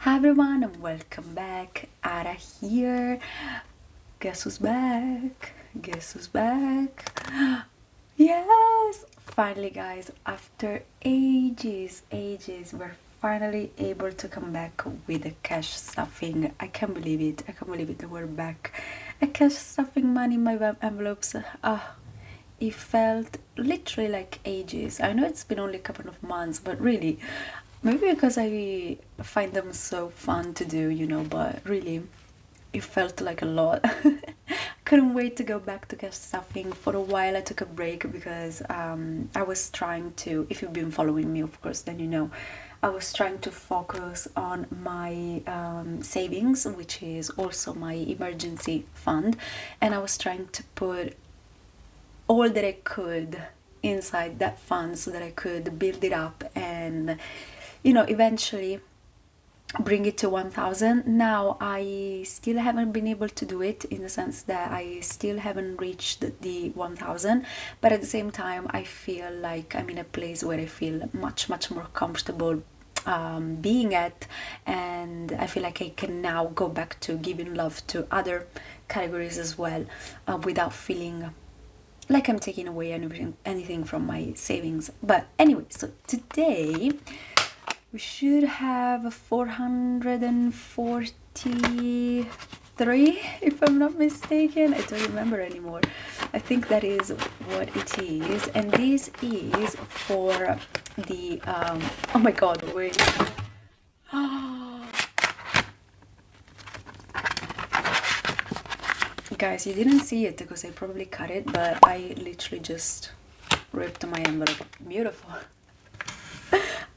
Hi everyone and welcome back. Ara here. Guess who's back? Guess who's back? Yes! Finally guys, after ages, we're finally able to come back with a cash stuffing. I can't believe it. I can't believe it that we're back. A cash stuffing money in my envelopes. It felt literally like ages. I know it's been only a couple of months, but really, maybe because I find them so fun to do, but really, it felt like a lot. Couldn't wait to go back to cash stuffing. For a while, I took a break because I was trying to, if you've been following me, of course, then you know, I was trying to focus on my savings, which is also my emergency fund, and I was trying to put all that I could inside that fund so that I could build it up and eventually bring it to 1000. Now I still haven't been able to do it, in the sense that I still haven't reached the 1000, but at the same time I feel like I'm in a place where I feel much more comfortable being at, and I feel like I can now go back to giving love to other categories as well, without feeling like I'm taking away anything from my savings. But anyway, so today we should have 443, if I'm not mistaken. I don't remember anymore. I think that is what it is, and this is for the oh my god, wait. Guys, you didn't see it because I probably cut it, but I literally just ripped my envelope. Beautiful.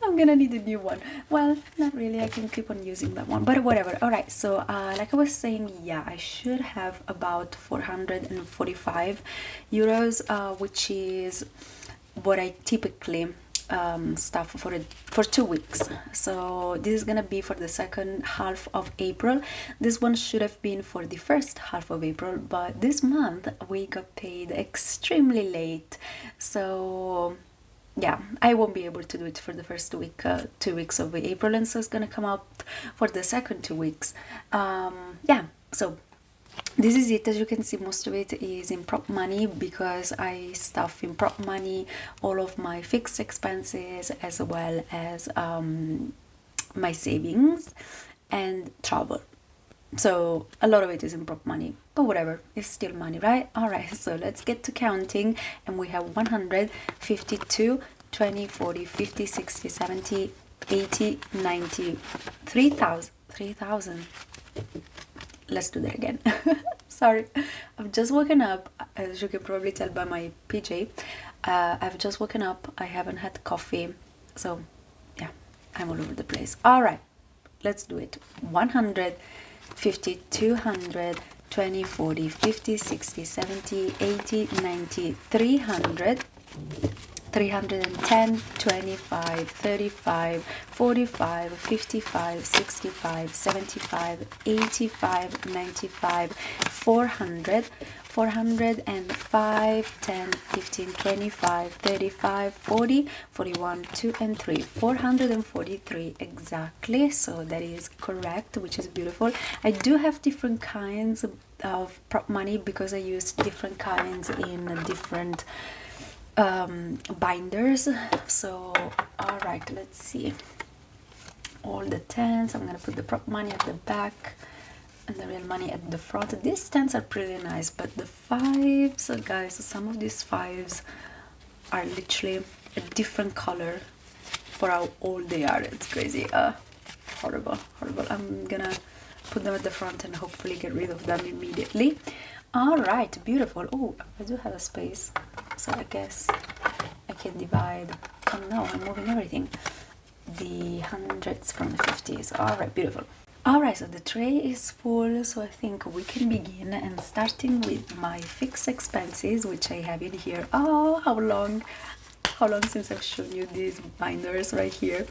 I'm gonna need a new one. Well, not really, I can keep on using that one, but whatever. Alright, so like I was saying, yeah, I should have about 445 euros, which is what I typically stuff for 2 weeks. So this is gonna be for the second half of April. This one should have been for the first half of April, but this month we got paid extremely late, so yeah, I won't be able to do it for the first 2 weeks of April, and so it's gonna come out for the second 2 weeks. Yeah, so this is it. As you can see, most of it is in prop money because I stuff in prop money all of my fixed expenses, as well as my savings and travel. So a lot of it is in prop money, but whatever, it's still money, right? All right, so let's get to counting, and we have 100, 52, 20, 40, 50, 60, 70, 80, 90, 3,000. 3,000. Let's do that again. Sorry, I've just woken up, as you can probably tell by my PJ. I've just woken up, I haven't had coffee, so yeah, I'm all over the place. All right, let's do it. 100, 50, 200, 20, 40, 50, 60, 70, 80, 90, 300, 310, 25, 35, 45, 55, 65, 75, 85, 95, 400, 405, 10, 15, 25, 35, 40, 41, 2 and 3, 443 exactly. So that is correct, which is beautiful. I do have different kinds of prop money because I use different kinds in different binders. So all right, let's see. All the tens, I'm gonna put the prop money at the back and the real money at the front. These tens are pretty nice, but the fives, guys, some of these fives are literally a different color for how old they are. It's crazy. Horrible. I'm gonna put them at the front and hopefully get rid of them immediately. All right, beautiful. Oh, I do have a space, so I guess I can divide. Oh no, I'm moving everything. The hundreds from the 50s. All right, beautiful. All right, so the tray is full, so I think we can begin, and starting with my fixed expenses, which I have in here. Oh, how long since I've shown you these binders right here.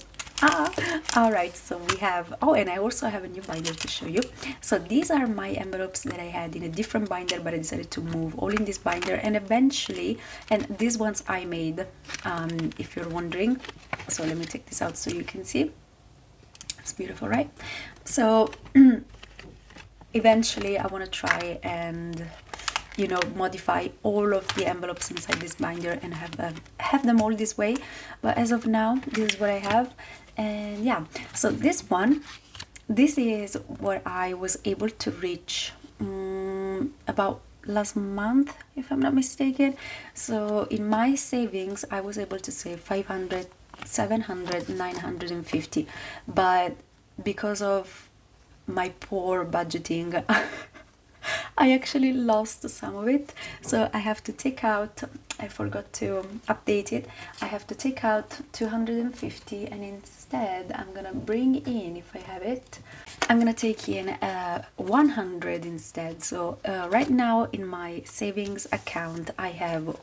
All right, so we have, oh, and I also have a new binder to show you. So these are my envelopes that I had in a different binder, but I decided to move all in this binder, and eventually, and these ones I made, if you're wondering. So let me take this out so you can see. It's beautiful, right? So eventually I want to try and, you know, modify all of the envelopes inside this binder and have them all this way, but as of now this is what I have. And yeah, so this is what I was able to reach about last month, if I'm not mistaken. So in my savings I was able to save 500, 700, 950, but because of my poor budgeting I actually lost some of it, so I have to take out, I forgot to update it, I have to take out 250, and instead I'm gonna bring in, if I have it, I'm gonna take in 100 instead. So right now in my savings account I have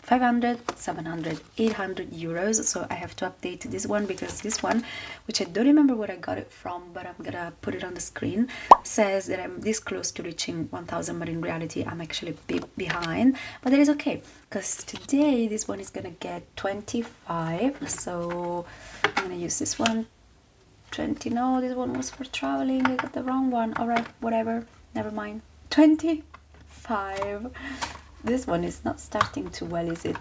500, 700, 800 euros. So I have to update this one, because this one, which I don't remember where I got it from, but I'm gonna put it on the screen, says that I'm this close to reaching 1000, but in reality I'm actually a bit behind, but that is okay, because today this one is gonna get 25. So I'm gonna use this one. 20, no, this one was for traveling, I got the wrong one. All right, whatever, never mind. 25. This one is not starting too well, is it?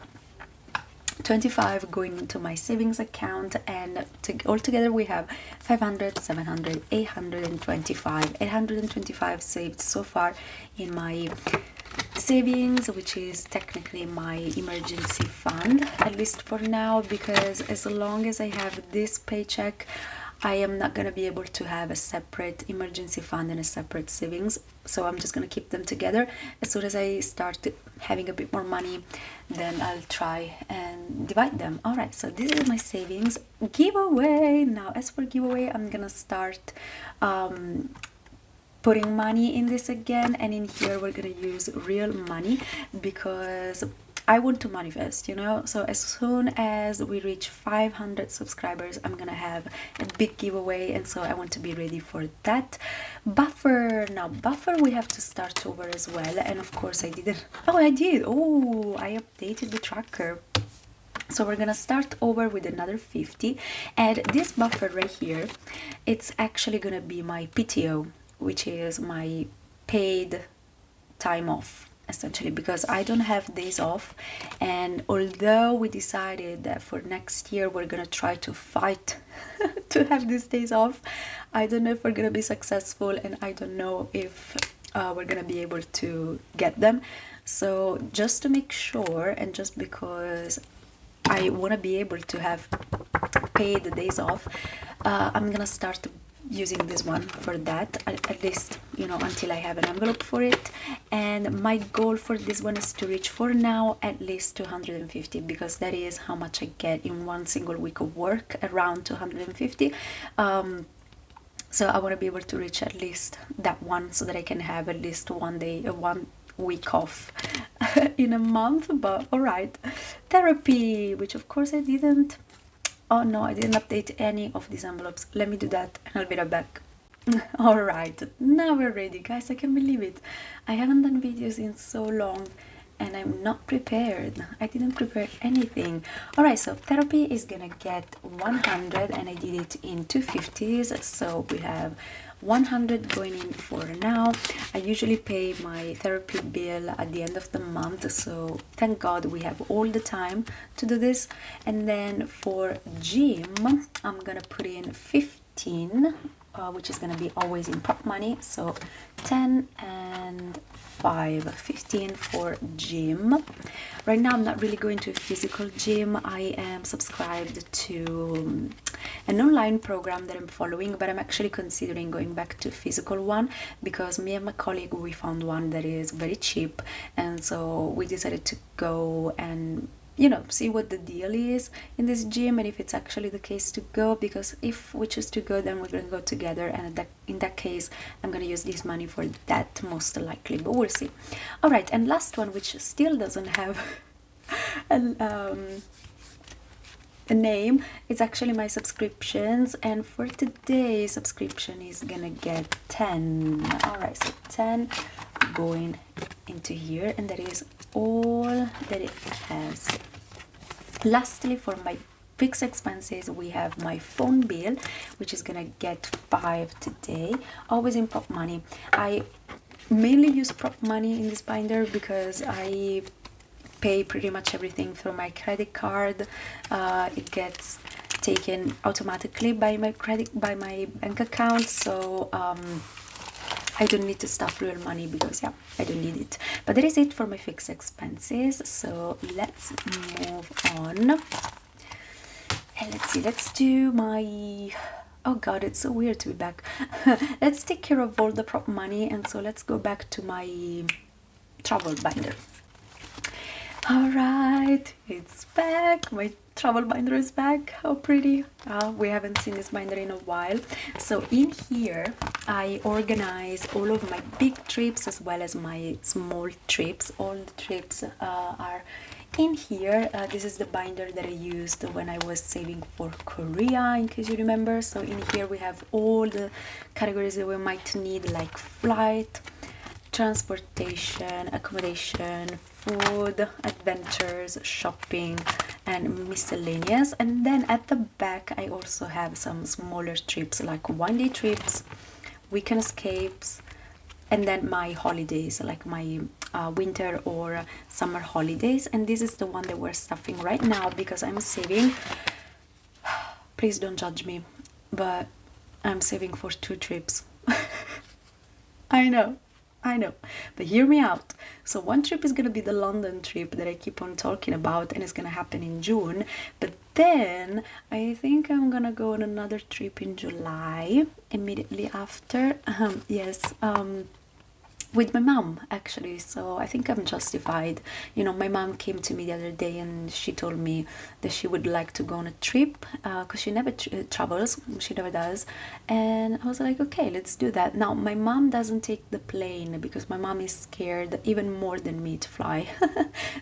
25 going into my savings account, and altogether we have 500, 700, 825. 825 saved so far in my savings, which is technically my emergency fund, at least for now, because as long as I have this paycheck I am not going to be able to have a separate emergency fund and a separate savings, so I'm just going to keep them together. As soon as I start having a bit more money, then I'll try and divide them. Alright, so this is my savings giveaway. Now as for giveaway, I'm gonna start putting money in this again, and in here we're gonna use real money, because I want to manifest, you know. So as soon as we reach 500 subscribers, I'm gonna have a big giveaway, and so I want to be ready for that. Buffer, now Buffer we have to start over as well, and of course I didn't, oh I did, oh I updated the tracker. So we're gonna start over with another 50, and this Buffer right here, it's actually gonna be my PTO, which is my paid time off, essentially, because I don't have days off. And although we decided that for next year we're gonna try to fight to have these days off, I don't know if we're gonna be successful, and I don't know if we're gonna be able to get them. So just to make sure, and just because I want to be able to have paid the days off, I'm gonna start using this one for that, at least, you know, until I have an envelope for it. And my goal for this one is to reach, for now, at least 250, because that is how much I get in one single week of work, around 250. So I want to be able to reach at least that one, so that I can have at least one week off in a month. But all right, therapy, which of course I didn't, oh no, I didn't update any of these envelopes. Let me do that and I'll be right back. All right, now we're ready, guys. I can't believe it. I haven't done videos in so long, and I'm not prepared. I didn't prepare anything. All right, so therapy is gonna get 100, and I did it in 250s, so we have 100 going in for now. I usually pay my therapy bill at the end of the month, so thank God we have all the time to do this. And then for gym, I'm gonna put in 15, which is gonna be always in prop money, so 10 and 5, 15 for gym. Right now I'm not really going to a physical gym. I am subscribed to an online program that I'm following, but I'm actually considering going back to a physical one, because me and my colleague, we found one that is very cheap, and so we decided to go and, you know, see what the deal is in this gym, and if it's actually the case to go, because if we choose to go, then we're gonna go together, and in that case I'm gonna use this money for that, most likely, but we'll see. All right, and last one, which still doesn't have a name, it's actually my subscriptions, and for today subscription is gonna get 10. All right, so 10 going into here, and that is all that it has. Lastly, for my fixed expenses, we have my phone bill, which is gonna get 5 today, always in prop money. I mainly use prop money in this binder because I pay pretty much everything through my credit card. It gets taken automatically by my bank account, so I don't need to stuff real money because yeah, I don't need it. But that is it for my fixed expenses. So let's move on. And let's see, let's do my, oh god, it's so weird to be back. Let's take care of all the prop money, and so let's go back to my travel binder. All right, it's back. My travel binder is back. How pretty. We haven't seen this binder in a while. So in here I organize all of my big trips as well as my small trips. All the trips are in here. This is the binder that I used when I was saving for Korea, in case you remember. So in here we have all the categories that we might need, like flight, transportation, accommodation, food, adventures, shopping, and miscellaneous. And then at the back I also have some smaller trips, like one-day trips, weekend escapes, and then my holidays, like my winter or summer holidays. And this is the one that we're stuffing right now because I'm saving. Please don't judge me, but I'm saving for 2 trips. I know, but hear me out. So one trip is gonna be the London trip that I keep on talking about, and it's gonna happen in June. But then I think I'm gonna go on another trip in July, immediately after. With my mom, actually. So I think I'm justified. You know, my mom came to me the other day and she told me that she would like to go on a trip because she never travels, she never does. And I was like, okay, let's do that. Now my mom doesn't take the plane because my mom is scared even more than me to fly.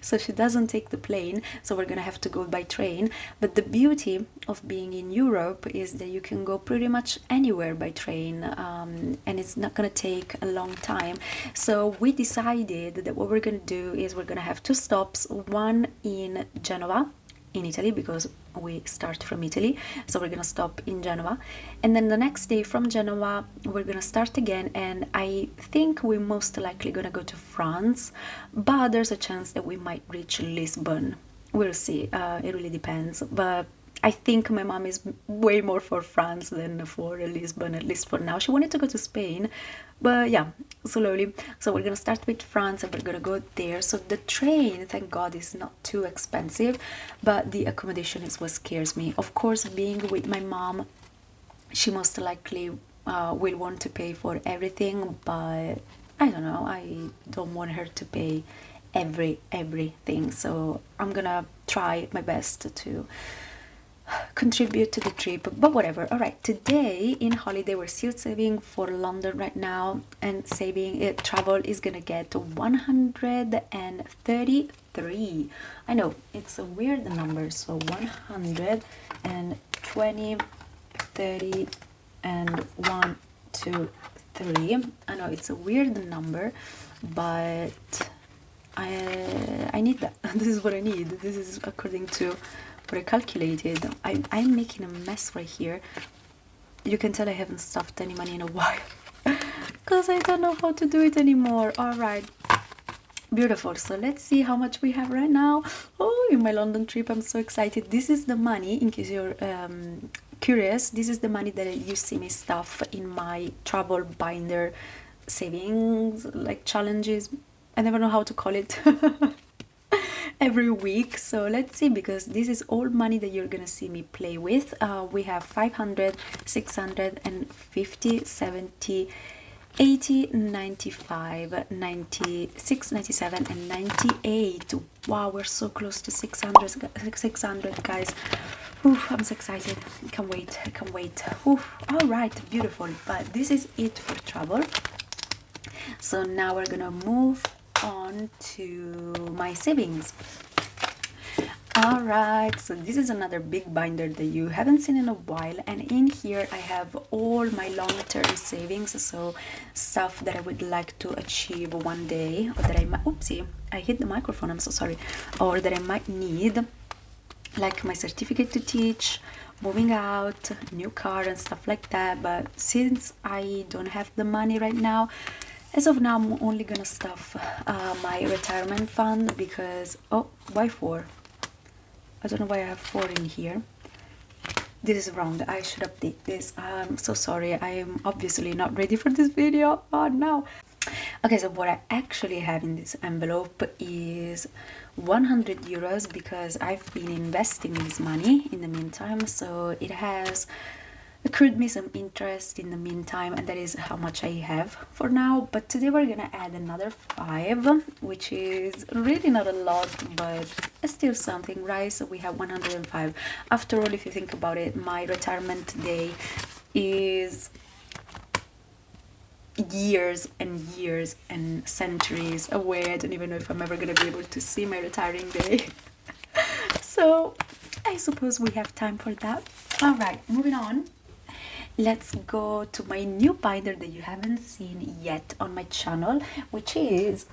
So she doesn't take the plane, so we're gonna have to go by train. But the beauty of being in Europe is that you can go pretty much anywhere by train, and it's not gonna take a long time. So we decided that what we're gonna do is we're gonna have 2 stops, one in Genova in Italy, because we start from Italy, so we're gonna stop in Genova, and then the next day from Genova we're gonna start again, and I think we're most likely gonna go to France, but there's a chance that we might reach Lisbon. We'll see. It really depends, but I think my mom is way more for France than for Lisbon, at least for now. She wanted to go to Spain, but yeah, slowly. So we're gonna start with France and we're gonna go there. So the train, thank God, is not too expensive, but the accommodation is what scares me. Of course, being with my mom, she most likely will want to pay for everything, but I don't know, I don't want her to pay everything. So I'm gonna try my best to contribute to the trip, but whatever. All right, today in holiday we're still saving for London right now, and saving it travel is gonna get 133. I know it's a weird number, so 120, 30, and 1, 2, 3. I know it's a weird number, but I need that. This is what I need. This is according to what I calculated. I'm making a mess right here. You can tell I haven't stuffed any money in a while because I don't know how to do it anymore. All right, beautiful. So let's see how much we have right now. Oh, in my London trip, I'm so excited. This is the money, in case you're curious, this is the money that you see me stuff in my travel binder savings, like challenges, I never know how to call it. Every week. So let's see, because this is all money that you're gonna see me play with. We have 500, 650, 70, 80, 95, 96, 97, and 98. Wow, we're so close to 600 guys. Oof, I'm so excited. Can't wait. I can't wait. Oof. All right, beautiful. But this is it for travel. So now we're gonna move on to my savings. All right, so this is another big binder that you haven't seen in a while, and in here I have all my long-term savings, so stuff that I would like to achieve one day, or that I might, oopsie, I hit the microphone, I'm so sorry, or that I might need like my certificate to teach, moving out, new car and stuff like that. But since I don't have the money right now, as of now, I'm only gonna stuff my retirement fund because, oh, why 4? I don't know why I have 4 in here. This is wrong. I should update this. I'm so sorry. I am obviously not ready for this video. Oh no. Okay, so what I actually have in this envelope is 100 euros because I've been investing this money in the meantime. So it has accrued me some interest in the meantime, and that is how much I have for now. But today we're gonna add another 5, which is really not a lot, but still something, right? So we have 105. After all, if you think about it, my retirement day is years and years and centuries away. I don't even know if I'm ever gonna be able to see my retiring day. So I suppose we have time for that. All right, moving on. Let's go to my new binder that you haven't seen yet on my channel, which is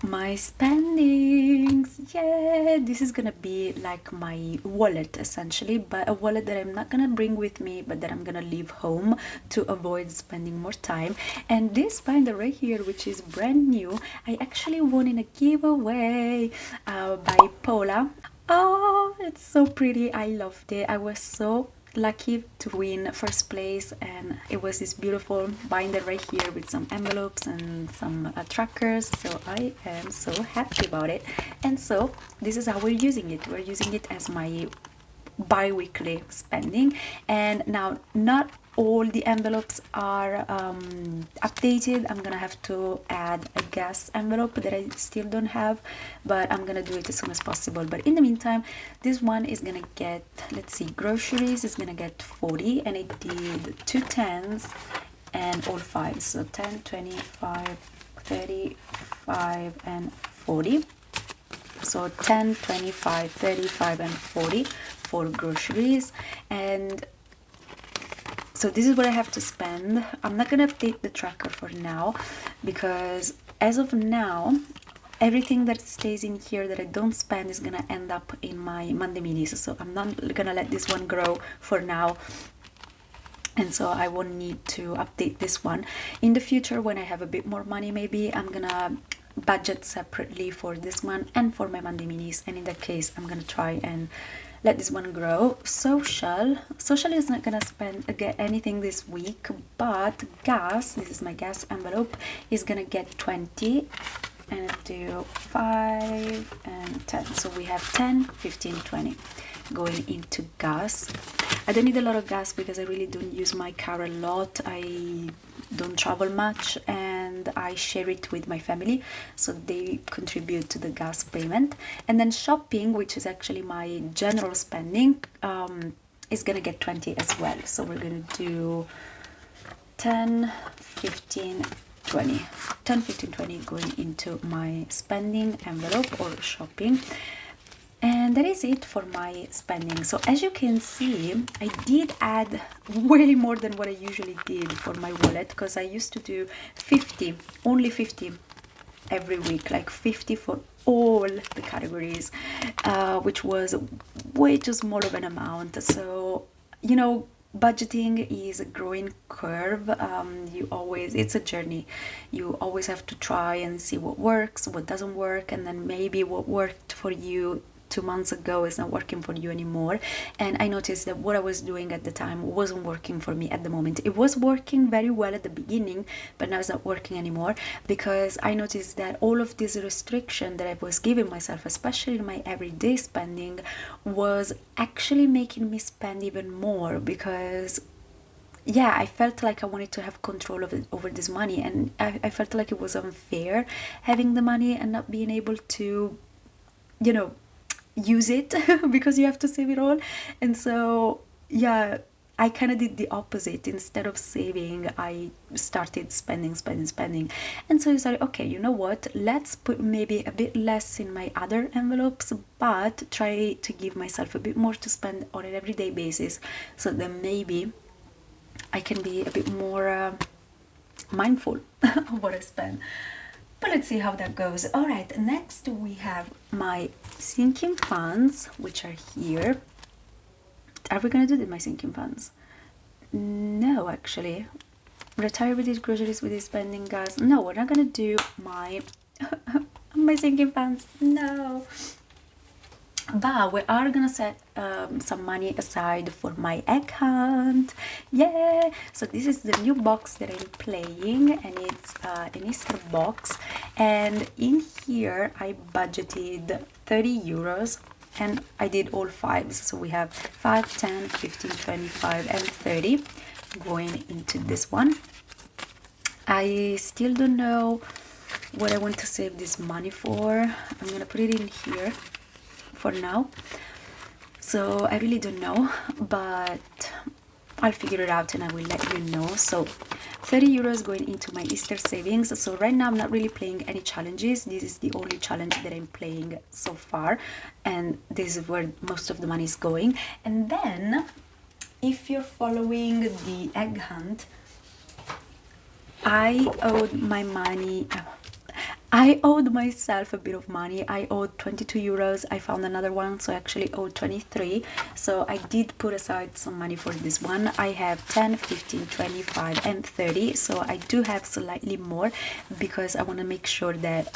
my spendings. Yeah, this is gonna be like my wallet essentially, but a wallet that I'm not gonna bring with me, but that I'm gonna leave home to avoid spending more time. And this binder right here, which is brand new, I actually won in a giveaway by Paula. Oh, it's so pretty. I loved it. I was so lucky to win first place, and it was this beautiful binder right here with some envelopes and some trackers. So I am so happy about it. And so this is how we're using it. We're using it as my bi-weekly spending. And now not all the envelopes are updated. I'm gonna have to add a gas envelope that I still don't have, but I'm gonna do it as soon as possible. But in the meantime, this one is gonna get, let's see, groceries is gonna get 40, and I did 2 10s and all 5s, so 10, 25, 35 and 40. So 10, 25, 35 and 40 for groceries. And so this is what I have to spend. I'm not gonna update the tracker for now because as of now, everything that stays in here that I don't spend is gonna end up in my Monday minis. So I'm not gonna let this one grow for now, and so I won't need to update this one. In the future, when I have a bit more money, maybe I'm gonna budget separately for this one and for my Monday minis, and in that case I'm gonna try and let this one grow. Social is not gonna get anything this week, but gas, this is my gas envelope, is gonna get 20, and do 5 and 10. So we have 10, 15, 20 going into gas. I don't need a lot of gas because I really don't use my car a lot. I don't travel much, and I share it with my family, so they contribute to the gas payment. And then shopping, which is actually my general spending, is gonna get 20 as well. So we're gonna do 10, 15, 20. 10, 15, 20 going into my spending envelope or shopping. And that is it for my spending. So as you can see, I did add way more than what I usually did for my wallet, because I used to do 50, only 50 every week, like 50 for all the categories, which was way too small of an amount. So, you know, budgeting is a growing curve. It's a journey. You always have to try and see what works, what doesn't work, and then maybe what worked for you 2 months ago is not working for you anymore. And I noticed that what I was doing at the time wasn't working for me at the moment. It was working very well at the beginning, but now it's not working anymore, because I noticed that all of this restriction that I was giving myself, especially in my everyday spending, was actually making me spend even more, because yeah, I felt like I wanted to have control of it, over this money, and I felt like it was unfair having the money and not being able to, you know, use it because you have to save it all. And so yeah, I kind of did the opposite. Instead of saving, I started spending. And so I decided, okay, you know what, let's put maybe a bit less in my other envelopes, but try to give myself a bit more to spend on an everyday basis, so that maybe I can be a bit more mindful of what I spend. But let's see how that goes. All right, next we have my sinking funds, which are here. Are we gonna do my sinking funds? No, actually. Retire with these groceries, with these spending gas. No, we're not gonna do my my sinking funds. No. But we are gonna set some money aside for my egg hunt. Yeah, so this is the new box that I'm playing, and it's an Easter box, and in here I budgeted 30 euros, and I did all fives, so we have 5, 10, 15, 25 and 30 going into this one. I still don't know what I want to save this money for. I'm gonna put it in here for now, so I really don't know, but I'll figure it out and I will let you know. So 30 euros going into my Easter savings. So right now I'm not really playing any challenges. This is the only challenge that I'm playing so far, and this is where most of the money is going. And then if you're following the egg hunt, I owed my money. I owed myself a bit of money. I owed 22 euros. I found another one, so I actually owed 23. So I did put aside some money for this one. I have 10, 15, 25 and 30. So I do have slightly more because I want to make sure that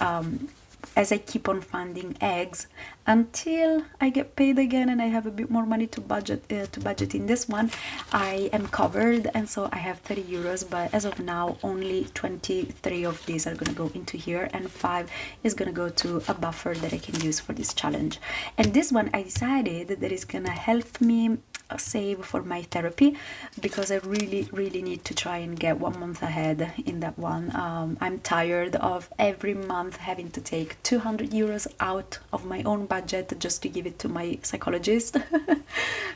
as I keep on funding eggs until I get paid again and I have a bit more money to budget in this one, I am covered. And so I have 30 euros, but as of now only 23 of these are gonna go into here, and 5 is gonna go to a buffer that I can use for this challenge. And this one I decided that is gonna help me save for my therapy, because I really need to try and get 1 month ahead in that one. I'm tired of every month having to take 200 euros out of my own budget just to give it to my psychologist.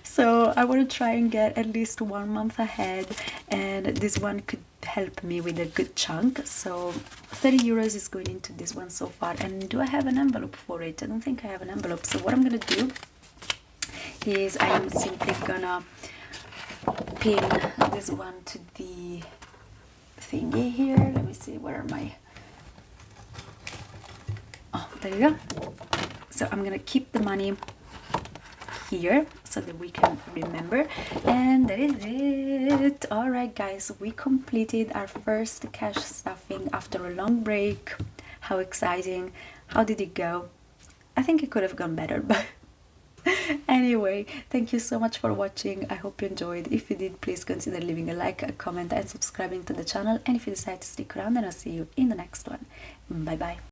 So I want to try and get at least 1 month ahead, and this one could help me with a good chunk. So 30 euros is going into this one so far. And do I have an envelope for it? I don't think I have an envelope. So what I'm gonna do is I'm simply gonna pin this one to the thingy here. Let me see, where are my... Oh, there you go. So I'm gonna keep the money here so that we can remember, and that is it. All right guys, we completed our first cash stuffing after a long break. How exciting! How did it go? I think it could have gone better, but anyway, thank you so much for watching. I hope you enjoyed. If you did, please consider leaving a like, a comment and subscribing to the channel. And if you decide to stick around, then I'll see you in the next one. Bye bye.